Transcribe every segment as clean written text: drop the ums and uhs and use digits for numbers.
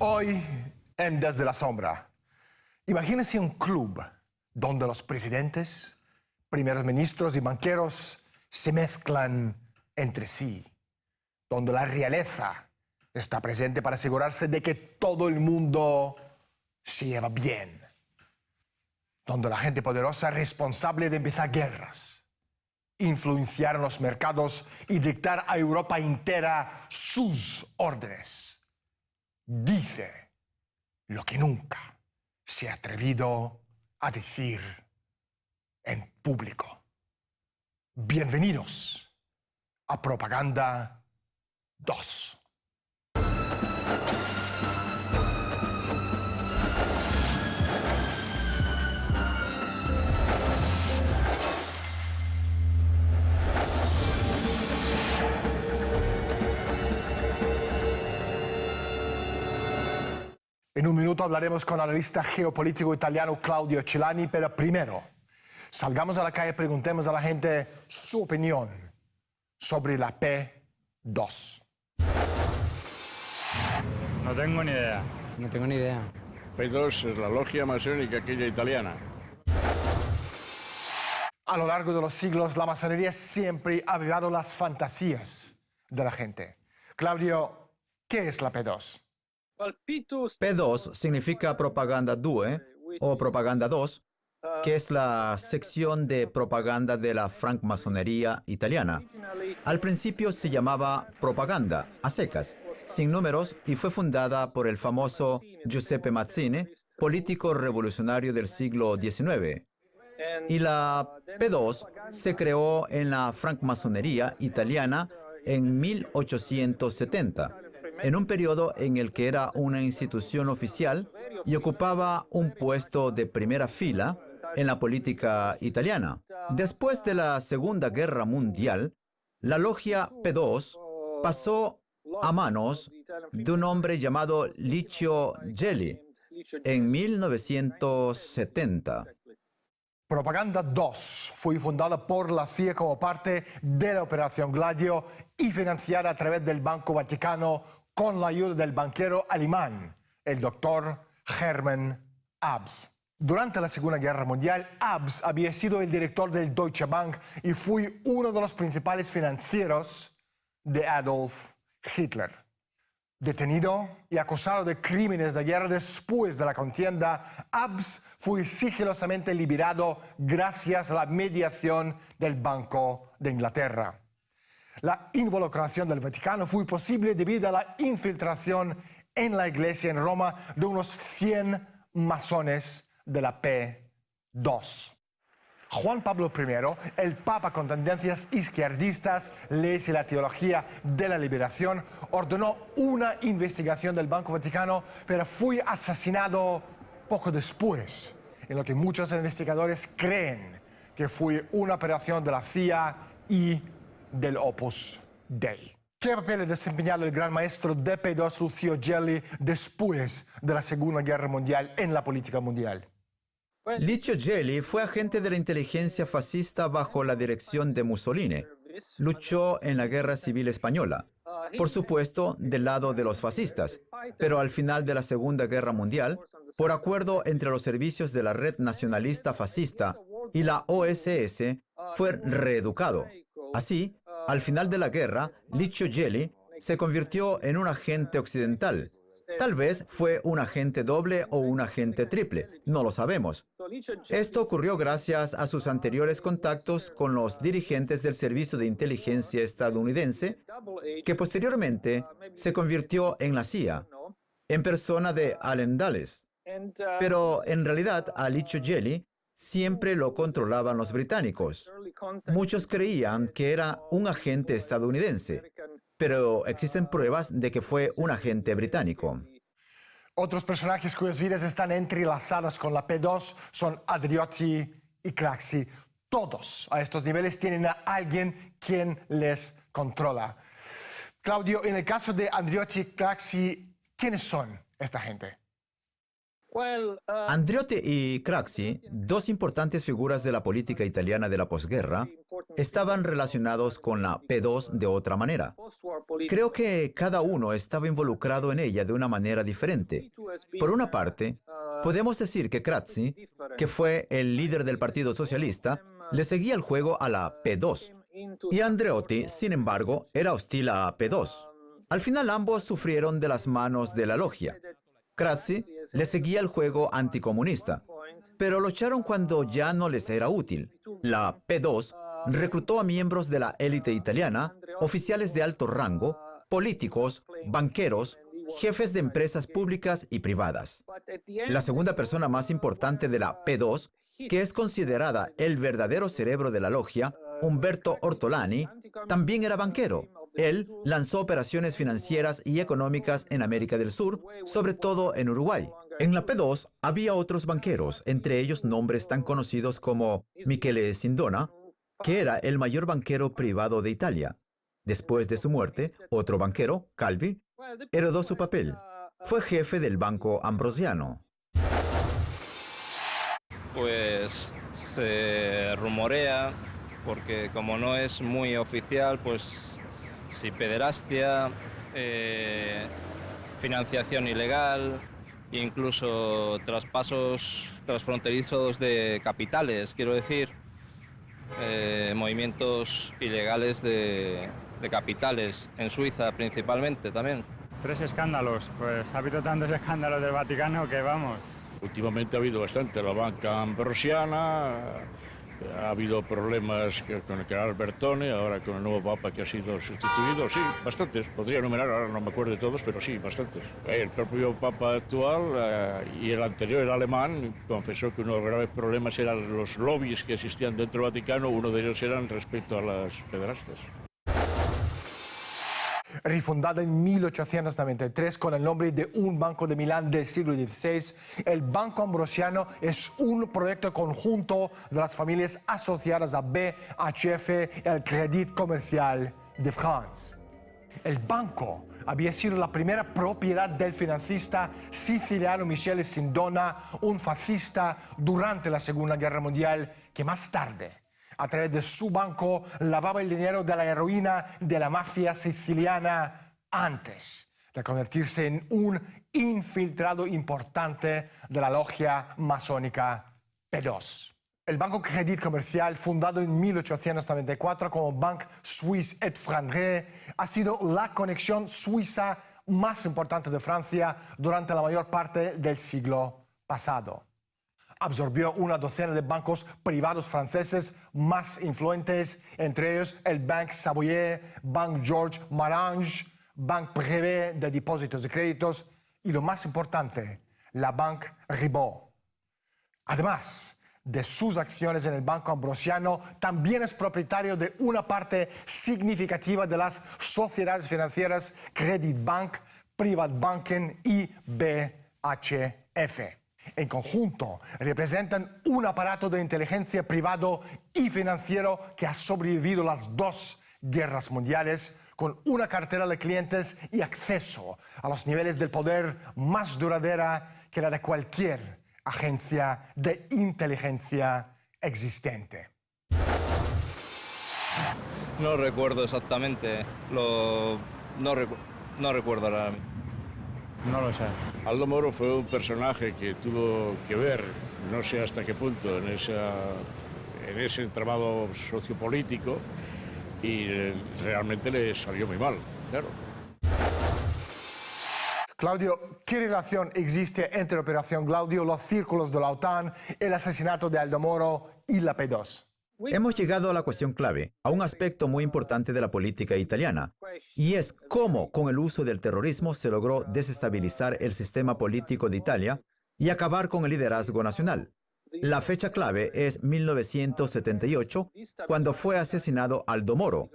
Hoy, en Desde la Sombra, imagínense un club donde los presidentes, primeros ministros y banqueros se mezclan entre sí, donde la realeza está presente para asegurarse de que todo el mundo se lleva bien, donde la gente poderosa es responsable de empezar guerras, influenciar en los mercados y dictar a Europa entera sus órdenes. Dice lo que nunca se ha atrevido a decir en público. Bienvenidos a Propaganda 2. En un minuto hablaremos con el analista geopolítico italiano Claudio Celani, pero primero, salgamos a la calle y preguntemos a la gente su opinión sobre la P2. No tengo ni idea. No tengo ni idea. P2 es la logia masónica aquella italiana. A lo largo de los siglos, la masonería siempre ha avivado las fantasías de la gente. Claudio, ¿qué es la P2? P2 significa Propaganda 2 o Propaganda 2, que es la sección de propaganda de la francmasonería italiana. Al principio se llamaba Propaganda, a secas, sin números, y fue fundada por el famoso Giuseppe Mazzini, político revolucionario del siglo XIX. Y la P2 se creó en la francmasonería italiana en 1870. En un periodo en el que era una institución oficial y ocupaba un puesto de primera fila en la política italiana. Después de la Segunda Guerra Mundial, la logia P2 pasó a manos de un hombre llamado Licio Gelli en 1970. Propaganda 2 fue fundada por la CIA como parte de la Operación Gladio y financiada a través del Banco Vaticano con la ayuda del banquero alemán, el doctor Hermann Abs. Durante la Segunda Guerra Mundial, Abs había sido el director del Deutsche Bank y fue uno de los principales financieros de Adolf Hitler. Detenido y acusado de crímenes de guerra después de la contienda, Abs fue sigilosamente liberado gracias a la mediación del Banco de Inglaterra. La involucración del Vaticano fue posible debido a la infiltración en la iglesia en Roma de unos 100 masones de la P2. Juan Pablo I, el papa con tendencias izquierdistas, leyes y la teología de la liberación, ordenó una investigación del Banco Vaticano, pero fue asesinado poco después, en lo que muchos investigadores creen que fue una operación de la CIA y del Opus Dei. ¿Qué papel ha desempeñado el gran maestro de P2 Licio Gelli después de la Segunda Guerra Mundial en la política mundial? Licio Gelli fue agente de la inteligencia fascista bajo la dirección de Mussolini. Luchó en la Guerra Civil Española, por supuesto, del lado de los fascistas, pero al final de la Segunda Guerra Mundial, por acuerdo entre los servicios de la Red Nacionalista Fascista y la OSS, fue reeducado. Así, al final de la guerra, Licio Gelli se convirtió en un agente occidental. Tal vez fue un agente doble o un agente triple, no lo sabemos. Esto ocurrió gracias a sus anteriores contactos con los dirigentes del Servicio de Inteligencia estadounidense, que posteriormente se convirtió en la CIA, en persona de Allen Dulles. Pero en realidad a Licio Gelli siempre lo controlaban los británicos. Muchos creían que era un agente estadounidense, pero existen pruebas de que fue un agente británico. Otros personajes cuyas vidas están entrelazadas con la P2 son Andreotti y Craxi. Todos a estos niveles tienen a alguien quien les controla. Claudio, en el caso de Andreotti y Craxi, ¿quiénes son esta gente? Andreotti y Craxi, dos importantes figuras de la política italiana de la posguerra, estaban relacionados con la P2 de otra manera. Creo que cada uno estaba involucrado en ella de una manera diferente. Por una parte, podemos decir que Craxi, que fue el líder del Partido Socialista, le seguía el juego a la P2. Y Andreotti, sin embargo, era hostil a P2. Al final ambos sufrieron de las manos de la logia. Craxi le seguía el juego anticomunista, pero lucharon cuando ya no les era útil. La P2 reclutó a miembros de la élite italiana, oficiales de alto rango, políticos, banqueros, jefes de empresas públicas y privadas. La segunda persona más importante de la P2, que es considerada el verdadero cerebro de la logia, Umberto Ortolani, también era banquero. Él lanzó operaciones financieras y económicas en América del Sur, sobre todo en Uruguay. En la P2 había otros banqueros, entre ellos nombres tan conocidos como Michele Sindona, que era el mayor banquero privado de Italia. Después de su muerte, otro banquero, Calvi, heredó su papel. Fue jefe del Banco Ambrosiano. Pues se rumorea, porque como no es muy oficial, pues si pederastia, financiación ilegal, incluso traspasos transfronterizos de capitales, quiero decir, movimientos ilegales de capitales, en Suiza principalmente también. 3 escándalos, pues ha habido tantos escándalos del Vaticano que vamos. Últimamente ha habido bastante. La banca ambrosiana, ha habido problemas con el cardenal Bertone, ahora con el nuevo papa que ha sido sustituido. Sí, bastantes. Podría enumerar, ahora no me acuerdo de todos, pero sí, bastantes. El propio papa actual y el anterior, el alemán, confesó que uno de los graves problemas eran los lobbies que existían dentro del Vaticano. Uno de ellos eran respecto a las pederastas. Rifundada en 1893 con el nombre de un banco de Milán del siglo XVI, el Banco Ambrosiano es un proyecto conjunto de las familias asociadas a BHF y al Crédit Commercial de France. El banco había sido la primera propiedad del financista siciliano Michele Sindona, un fascista durante la Segunda Guerra Mundial, que más tarde, a través de su banco, lavaba el dinero de la heroína de la mafia siciliana antes de convertirse en un infiltrado importante de la logia masónica P2. El Banco Crédit Comercial, fundado en 1894 como Banque Suisse et Flandre, ha sido la conexión suiza más importante de Francia durante la mayor parte del siglo pasado. Absorbió una docena de bancos privados franceses más influyentes, entre ellos el Banque Savoyer, Banque Georges Marange, Banque Privé de Depósitos y Créditos y, lo más importante, la Banque Ribot. Además de sus acciones en el Banco Ambrosiano, también es propietario de una parte significativa de las sociedades financieras Credit Bank, Privatbanken y BHF. En conjunto, representan un aparato de inteligencia privado y financiero que ha sobrevivido las 2 guerras mundiales, con una cartera de clientes y acceso a los niveles del poder más duradera que la de cualquier agencia de inteligencia existente. No recuerdo exactamente, no recuerdo ahora mismo. No lo sé. Aldo Moro fue un personaje que tuvo que ver, no sé hasta qué punto, en ese entramado sociopolítico y realmente le salió muy mal, claro. Claudio, ¿qué relación existe entre Operación Gladio, los círculos de la OTAN, el asesinato de Aldo Moro y la P2? Hemos llegado a la cuestión clave, a un aspecto muy importante de la política italiana, y es cómo con el uso del terrorismo se logró desestabilizar el sistema político de Italia y acabar con el liderazgo nacional. La fecha clave es 1978, cuando fue asesinado Aldo Moro.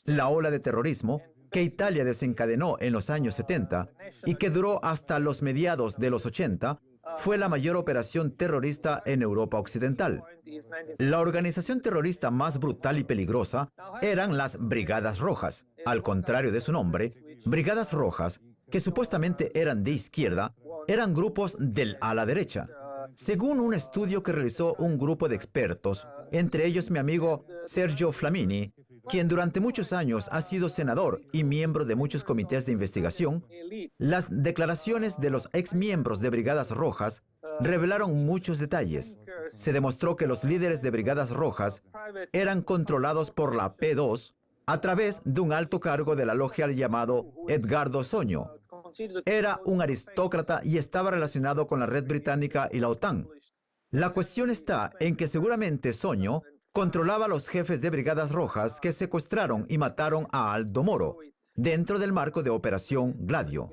La ola de terrorismo que Italia desencadenó en los años 70 y que duró hasta los mediados de los 80, fue la mayor operación terrorista en Europa Occidental. La organización terrorista más brutal y peligrosa eran las Brigadas Rojas. Al contrario de su nombre, Brigadas Rojas, que supuestamente eran de izquierda, eran grupos del ala derecha. Según un estudio que realizó un grupo de expertos, entre ellos mi amigo Sergio Flamini, quien durante muchos años ha sido senador y miembro de muchos comités de investigación, las declaraciones de los exmiembros de Brigadas Rojas revelaron muchos detalles. Se demostró que los líderes de Brigadas Rojas eran controlados por la P2 a través de un alto cargo de la logia llamado Edgardo Soño. Era un aristócrata y estaba relacionado con la red británica y la OTAN. La cuestión está en que seguramente Soño controlaba a los jefes de Brigadas Rojas que secuestraron y mataron a Aldo Moro, dentro del marco de Operación Gladio.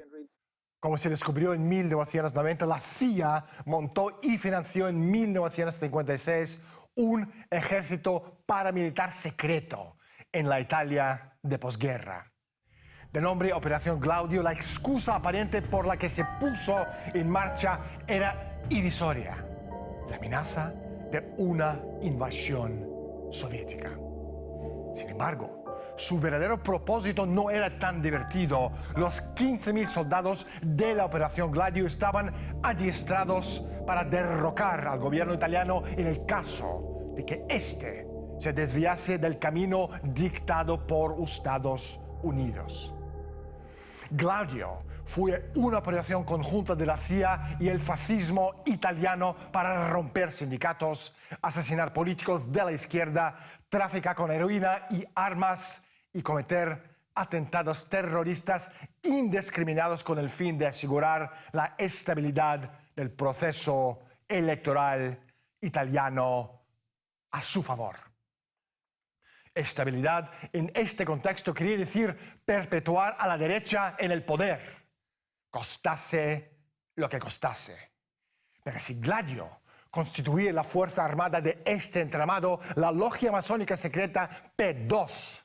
Como se descubrió en 1990, la CIA montó y financió en 1956 un ejército paramilitar secreto en la Italia de posguerra. De nombre Operación Gladio, la excusa aparente por la que se puso en marcha era irrisoria: la amenaza de una invasión soviética. Sin embargo, su verdadero propósito no era tan divertido. Los 15.000 soldados de la Operación Gladio estaban adiestrados para derrocar al gobierno italiano en el caso de que éste se desviase del camino dictado por Estados Unidos. Gladio fue una operación conjunta de la CIA y el fascismo italiano para romper sindicatos, asesinar políticos de la izquierda, traficar con heroína y armas y cometer atentados terroristas indiscriminados con el fin de asegurar la estabilidad del proceso electoral italiano a su favor. Estabilidad en este contexto quiere decir perpetuar a la derecha en el poder, costase lo que costase. Pero si Gladio constituía la fuerza armada de este entramado, la logia masónica secreta P2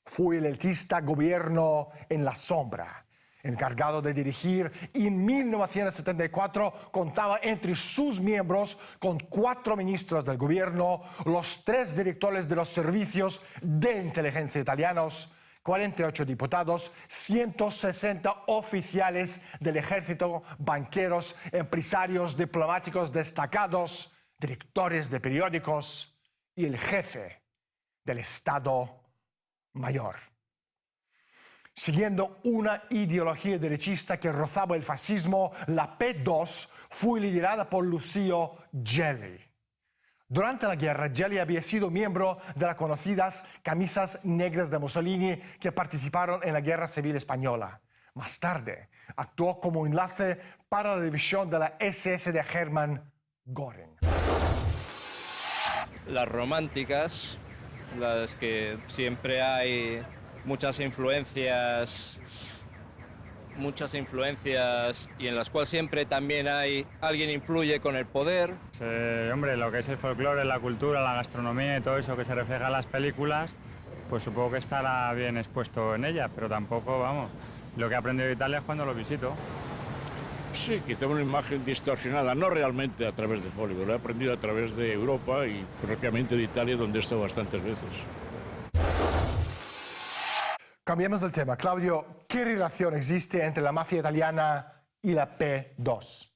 fue el elitista gobierno en la sombra, encargado de dirigir, y en 1974 contaba entre sus miembros con 4 ministros del gobierno, los 3 directores de los servicios de inteligencia italianos, 48 diputados, 160 oficiales del ejército, banqueros, empresarios, diplomáticos destacados, directores de periódicos y el jefe del Estado Mayor. Siguiendo una ideología derechista que rozaba el fascismo, la P2 fue liderada por Lucio Gelli. Durante la guerra, Gelli había sido miembro de las conocidas camisas negras de Mussolini que participaron en la Guerra Civil Española. Más tarde, actuó como enlace para la división de la SS de Hermann Göring. Las románticas, las que siempre hay muchas influencias y en las cuales siempre también hay alguien influye con el poder. Hombre, lo que es el folclore, la cultura, la gastronomía y todo eso que se refleja en las películas, pues supongo que estará bien expuesto en ella, pero tampoco, vamos, lo que he aprendido de Italia es cuando lo visito. Sí, quizá una imagen distorsionada, no realmente a través de Hollywood, lo he aprendido a través de Europa y propiamente de Italia, donde he estado bastantes veces. Cambiemos del tema. Claudio, ¿qué relación existe entre la mafia italiana y la P2?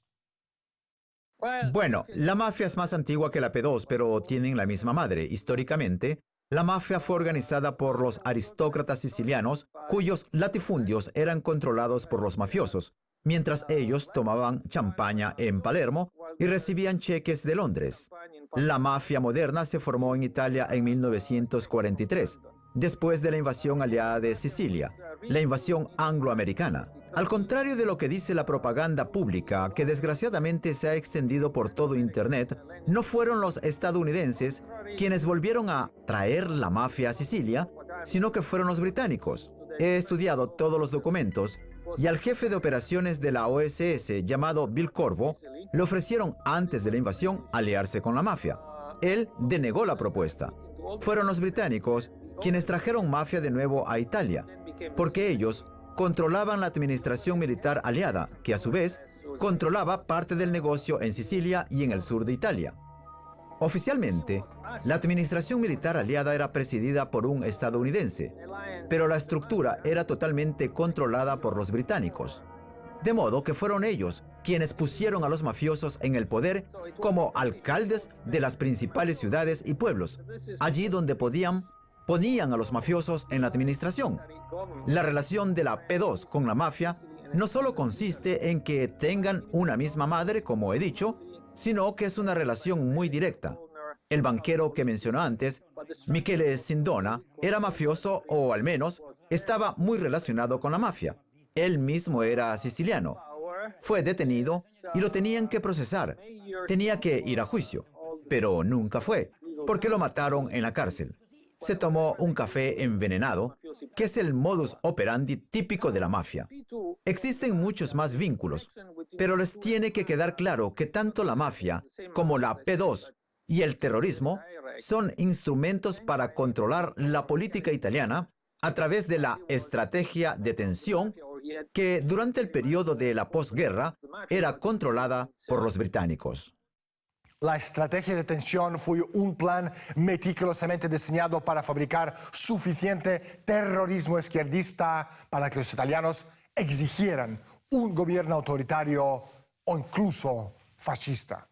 Bueno, la mafia es más antigua que la P2, pero tienen la misma madre. Históricamente, la mafia fue organizada por los aristócratas sicilianos, cuyos latifundios eran controlados por los mafiosos, mientras ellos tomaban champaña en Palermo y recibían cheques de Londres. La mafia moderna se formó en Italia en 1943. Después de la invasión aliada de Sicilia, la invasión angloamericana. Al contrario de lo que dice la propaganda pública, que desgraciadamente se ha extendido por todo Internet, no fueron los estadounidenses quienes volvieron a traer la mafia a Sicilia, sino que fueron los británicos. He estudiado todos los documentos y al jefe de operaciones de la OSS, llamado Bill Corvo, le ofrecieron antes de la invasión aliarse con la mafia. Él denegó la propuesta. Fueron los británicos quienes trajeron mafia de nuevo a Italia, porque ellos controlaban la administración militar aliada, que a su vez controlaba parte del negocio en Sicilia y en el sur de Italia. Oficialmente, la administración militar aliada era presidida por un estadounidense, pero la estructura era totalmente controlada por los británicos. De modo que fueron ellos quienes pusieron a los mafiosos en el poder como alcaldes de las principales ciudades y pueblos, allí donde podían, ponían a los mafiosos en la administración. La relación de la P2 con la mafia no solo consiste en que tengan una misma madre, como he dicho, sino que es una relación muy directa. El banquero que mencionó antes, Michele Sindona, era mafioso o al menos estaba muy relacionado con la mafia. Él mismo era siciliano. Fue detenido y lo tenían que procesar. Tenía que ir a juicio, pero nunca fue, porque lo mataron en la cárcel. Se tomó un café envenenado, que es el modus operandi típico de la mafia. Existen muchos más vínculos, pero les tiene que quedar claro que tanto la mafia como la P2 y el terrorismo son instrumentos para controlar la política italiana a través de la estrategia de tensión que durante el periodo de la posguerra era controlada por los británicos. La estrategia de tensión fue un plan meticulosamente diseñado para fabricar suficiente terrorismo izquierdista para que los italianos exigieran un gobierno autoritario o incluso fascista.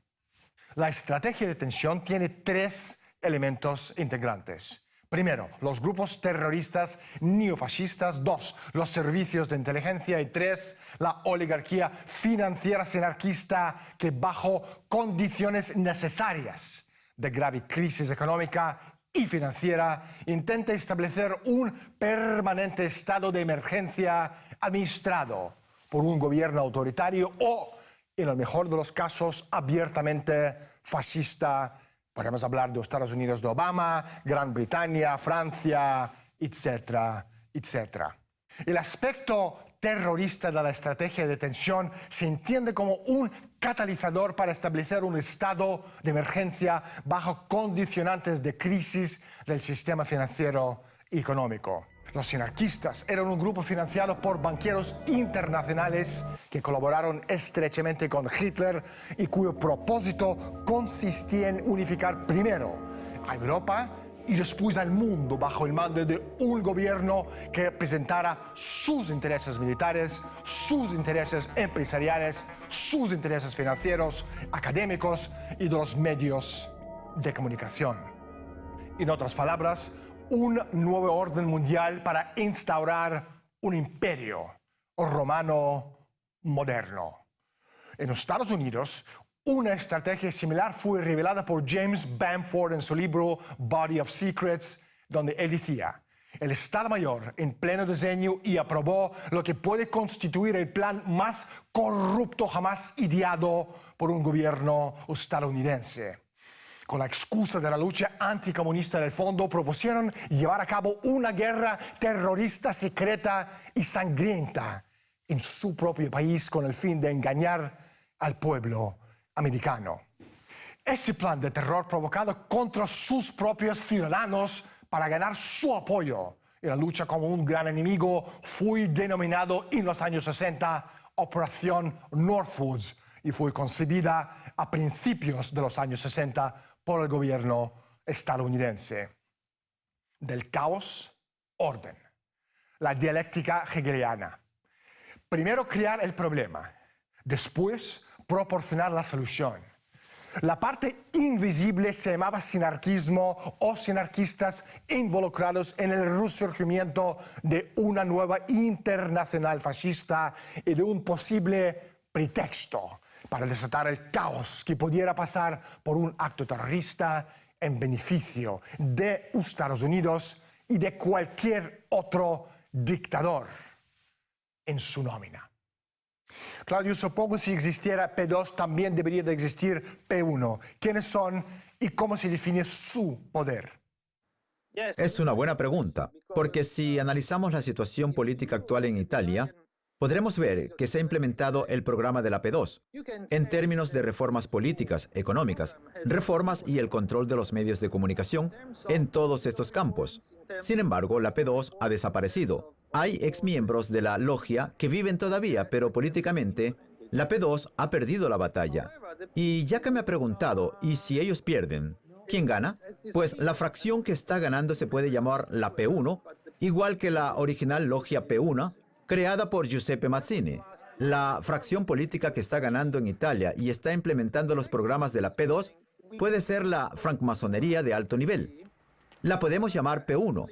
La estrategia de tensión tiene 3 elementos integrantes. Primero, los grupos terroristas neofascistas. 2, los servicios de inteligencia. Y 3, la oligarquía financiera anarquista que bajo condiciones necesarias de grave crisis económica y financiera intenta establecer un permanente estado de emergencia administrado por un gobierno autoritario o, en el mejor de los casos, abiertamente fascista. Podemos hablar de Estados Unidos de Obama, Gran Bretaña, Francia, etcétera, etcétera. El aspecto terrorista de la estrategia de tensión se entiende como un catalizador para establecer un estado de emergencia bajo condicionantes de crisis del sistema financiero y económico. Los anarquistas eran un grupo financiado por banqueros internacionales que colaboraron estrechamente con Hitler y cuyo propósito consistía en unificar primero a Europa y después al mundo bajo el mando de un gobierno que representara sus intereses militares, sus intereses empresariales, sus intereses financieros, académicos y de los medios de comunicación. En otras palabras, un nuevo orden mundial para instaurar un imperio romano moderno. En los Estados Unidos, una estrategia similar fue revelada por James Bamford en su libro Body of Secrets, donde él decía: el Estado Mayor en pleno diseño y aprobó lo que puede constituir el plan más corrupto jamás ideado por un gobierno estadounidense. Con la excusa de la lucha anticomunista del fondo, propusieron llevar a cabo una guerra terrorista secreta y sangrienta en su propio país con el fin de engañar al pueblo americano. Ese plan de terror provocado contra sus propios ciudadanos para ganar su apoyo en la lucha como un gran enemigo fue denominado en los años 60 Operación Northwoods y fue concebida a principios de los años 60 por el gobierno estadounidense. Del caos, orden. La dialéctica hegeliana. Primero crear el problema, después proporcionar la solución. La parte invisible se llamaba sinarquismo o sinarquistas involucrados en el resurgimiento de una nueva internacional fascista y de un posible pretexto para desatar el caos que pudiera pasar por un acto terrorista en beneficio de Estados Unidos y de cualquier otro dictador en su nómina. Claudio, supongo que si existiera P2 también debería de existir P1. ¿Quiénes son y cómo se define su poder? Es una buena pregunta, porque si analizamos la situación política actual en Italia, podremos ver que se ha implementado el programa de la P2 en términos de reformas políticas, económicas, reformas y el control de los medios de comunicación en todos estos campos. Sin embargo, la P2 ha desaparecido. Hay exmiembros de la logia que viven todavía, pero políticamente la P2 ha perdido la batalla. Y ya que me ha preguntado, ¿y si ellos pierden? ¿Quién gana? Pues la fracción que está ganando se puede llamar la P1, igual que la original logia P1, creada por Giuseppe Mazzini. La fracción política que está ganando en Italia y está implementando los programas de la P2 puede ser la francmasonería de alto nivel. La podemos llamar P1.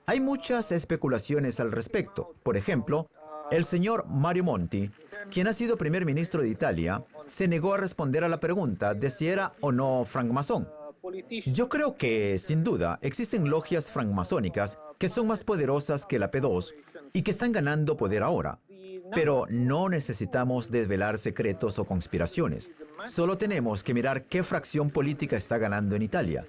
Hay muchas especulaciones al respecto. Por ejemplo, el señor Mario Monti, quien ha sido primer ministro de Italia, se negó a responder a la pregunta de si era o no francmasón. Yo creo que, sin duda, existen logias francmasónicas que son más poderosas que la P2 y que están ganando poder ahora. Pero no necesitamos desvelar secretos o conspiraciones. Solo tenemos que mirar qué fracción política está ganando en Italia.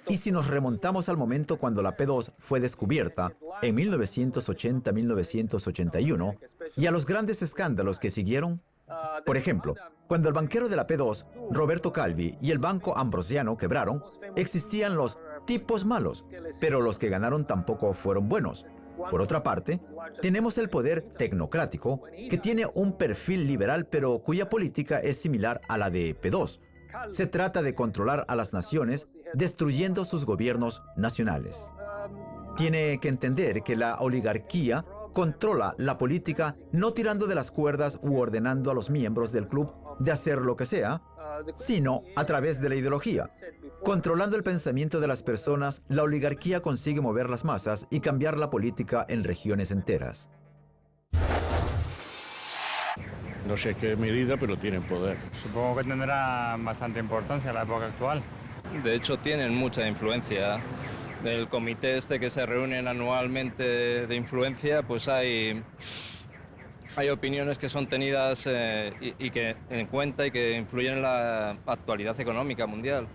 Y si nos remontamos al momento cuando la P2 fue descubierta, en 1980-1981, y a los grandes escándalos que siguieron, por ejemplo, cuando el banquero de la P2, Roberto Calvi, y el Banco Ambrosiano quebraron, existían los tipos malos, pero los que ganaron tampoco fueron buenos. Por otra parte, tenemos el poder tecnocrático, que tiene un perfil liberal, pero cuya política es similar a la de P2. Se trata de controlar a las naciones, destruyendo sus gobiernos nacionales. Tiene que entender que la oligarquía controla la política no tirando de las cuerdas u ordenando a los miembros del club de hacer lo que sea, sino a través de la ideología. Controlando el pensamiento de las personas, la oligarquía consigue mover las masas y cambiar la política en regiones enteras. No sé qué medida, pero tienen poder. Supongo que tendrá bastante importancia en la época actual. De hecho, tienen mucha influencia. Del comité este que se reúnen anualmente de influencia, pues hay opiniones que son tenidas y que en cuenta y que influyen en la actualidad económica mundial.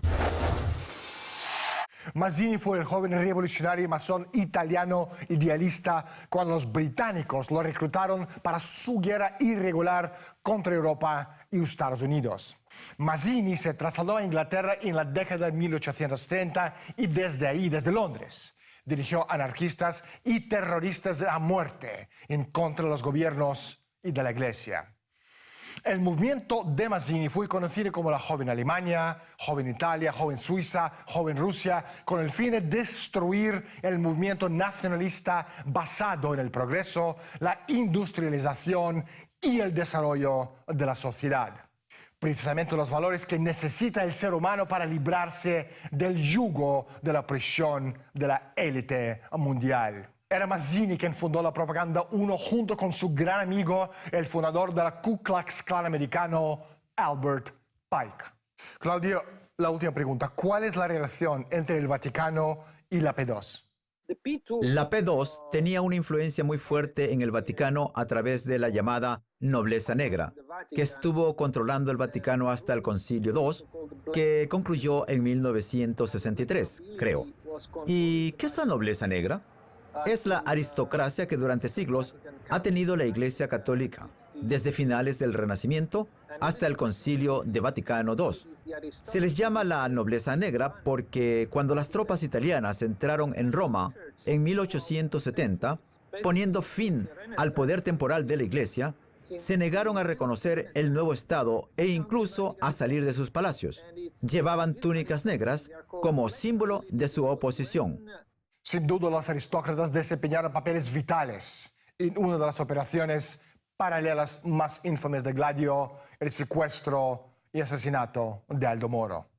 Mazzini fue el joven revolucionario y masón italiano idealista cuando los británicos lo reclutaron para su guerra irregular contra Europa y Estados Unidos. Mazzini se trasladó a Inglaterra en la década de 1830 y desde ahí, desde Londres, dirigió anarquistas y terroristas a muerte en contra de los gobiernos y de la Iglesia. El movimiento de Mazzini fue conocido como la Joven Alemania, Joven Italia, Joven Suiza, Joven Rusia, con el fin de destruir el movimiento nacionalista basado en el progreso, la industrialización y el desarrollo de la sociedad. Precisamente los valores que necesita el ser humano para librarse del yugo de la opresión de la élite mundial. Era Mazzini quien fundó la Propaganda 1 junto con su gran amigo, el fundador de la Ku Klux Klan americano, Albert Pike. Claudio, la última pregunta. ¿Cuál es la relación entre el Vaticano y la P2? La P2 tenía una influencia muy fuerte en el Vaticano a través de la llamada nobleza negra, que estuvo controlando el Vaticano hasta el Concilio II, que concluyó en 1963, creo. ¿Y qué es la nobleza negra? Es la aristocracia que durante siglos ha tenido la Iglesia Católica, desde finales del Renacimiento hasta el Concilio de Vaticano II. Se les llama la nobleza negra porque cuando las tropas italianas entraron en Roma en 1870, poniendo fin al poder temporal de la Iglesia, se negaron a reconocer el nuevo Estado e incluso a salir de sus palacios. Llevaban túnicas negras como símbolo de su oposición. Sin duda, los aristócratas desempeñaron papeles vitales en una de las operaciones paralelas más infames de Gladio, el secuestro y asesinato de Aldo Moro.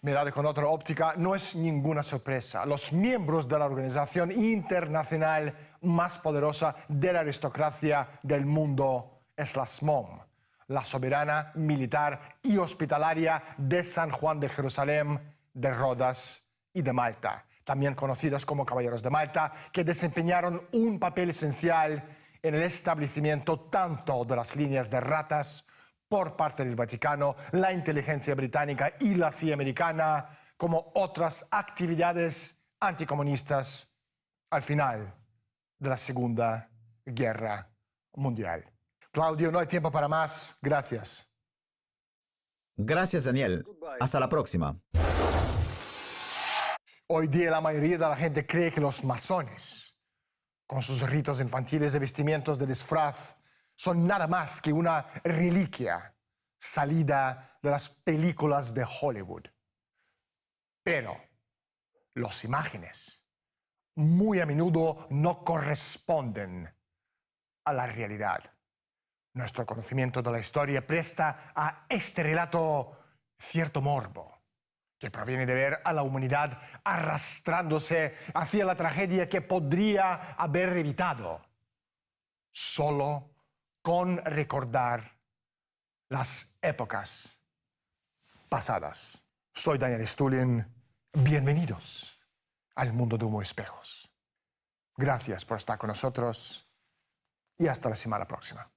Mirado con otra óptica, no es ninguna sorpresa. Los miembros de la organización internacional más poderosa de la aristocracia del mundo es la SMOM, la soberana militar y hospitalaria de San Juan de Jerusalén, de Rodas y de Malta, también conocidas como Caballeros de Malta, que desempeñaron un papel esencial en el establecimiento tanto de las líneas de ratas por parte del Vaticano, la inteligencia británica y la CIA americana, como otras actividades anticomunistas al final de la Segunda Guerra Mundial. Claudio, no hay tiempo para más. Gracias. Gracias, Daniel. Hasta la próxima. Hoy día la mayoría de la gente cree que los masones, con sus ritos infantiles de vestimientos de disfraz, son nada más que una reliquia salida de las películas de Hollywood. Pero las imágenes muy a menudo no corresponden a la realidad. Nuestro conocimiento de la historia presta a este relato cierto morbo, que proviene de ver a la humanidad arrastrándose hacia la tragedia que podría haber evitado, solo con recordar las épocas pasadas. Soy Daniel Stulin. Bienvenidos al mundo de Humo y Espejos. Gracias por estar con nosotros y hasta la semana próxima.